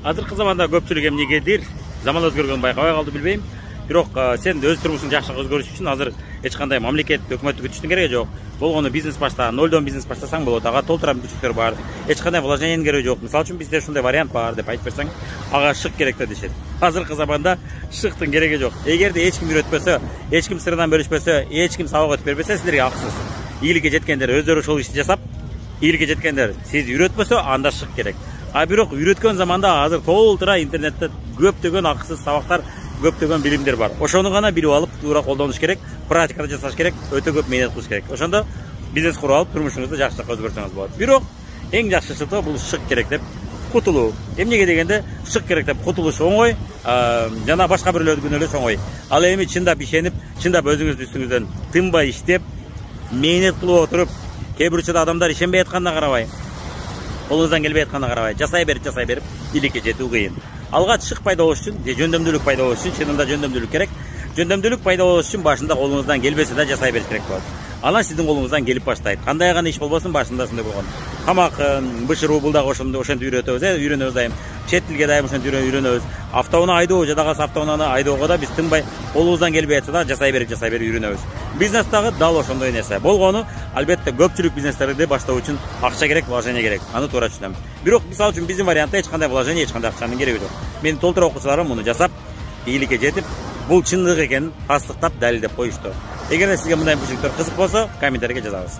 Азыркы заманда көпчүлүк эмнегедир заман өзгөргөнүн байкабай калды билбейм. Бирок сен өз турмушуңду жакшы өзгөрүш үчүн азыр эч кандай мамлекет, өкмөттү күтүштүн кереги жок. Болгону бизнес башта, нолдон бизнес баштасаң болот. Ага толтура мүмкүнчүлүктөр бар. Эч кандай вложениянын кереги жок. Мисалы үчүн бизде ушундай вариант бар деп айтып берсең, ага шык керек да дешет. Азыркы заманда шыктын кереги жок. Эгерде эч ким үйрөтпөсө, эч ким сырынан бөлүшпөсө, эч ким сабак өтүп бербесе, силерге акысыз. Ийгиликке жеткендер өздөрү ошол ишти жасап, ийгиликке жеткендер сиз үйрөтпөсө, анда шык керек. А бирок үйрөткөн заманда азыр толтура интернетте көптөгөн акысыз сабактар, көптөгөн билимдер бар. Ошону гана билип алып, туура колдонуш керек, практикада жасаш керек, өтө көп мээнет кылыш керек. Ошондо бизнес куруп алып, турмушуңузду жакшыраак өзгөртсөңүз болот. Бирок эң жакшы шыты бул шык керек деп кутулуу. Эмнеге дегенде шык керек деп кутулуш оңой, жана башка бирлердин күнөөлөш оңой. Ал эми чындап ишенип, чындап өзүңүздүн үстүңүздөн тынбай иштеп, мээнет кылып отуруп, кээ бир учурда адамдар ишенбей атканына карабай, колуңуздан келбей атканына карабай, жасай берип, ийгиликке жетүү кыйын. Алгач шык пайда болуш үчүн, жөндөмдүүлүк пайда болуш үчүн, чынында жөндөмдүүлүк керек. Жөндөмдүүлүк пайда болуш үчүн башында колуңуздан келбесе да жасай бериш керек болот. Анан сиздин колуңуздан келип баштайт. Кандай гана иш болбосун, башында ушундай болгон. Камак, бышыруу бул дагы ошентип үйрөтөбүз, үйрөнөбүз дайым. Чет тилге дайым ошентип үйрөнөбүз. Автоунаа айдоо, жада калса автоунааны айдоого да биз тынбай, колубуздан келбей атса да жасай берип үйрөнөбүз. Бизнес дагы дал ошондой нерсе. Болгону, албетте көпчүлүк бизнестерди баштоо үчүн акча керек, вложение керек. Аны туура түшүнөм. Бирок мисалы үчүн биздин вариантта эч кандай вложение, эч кандай акчанын кереги жок. Менин толтура окуучуларым муну жасап, ийгиликке жетип, бул чындык экенин тастыктап, далилдеп коюшту. Эгерде сизге мындай мүмкүнчүлүктөр кызык болсо, комментарийге жазабыз.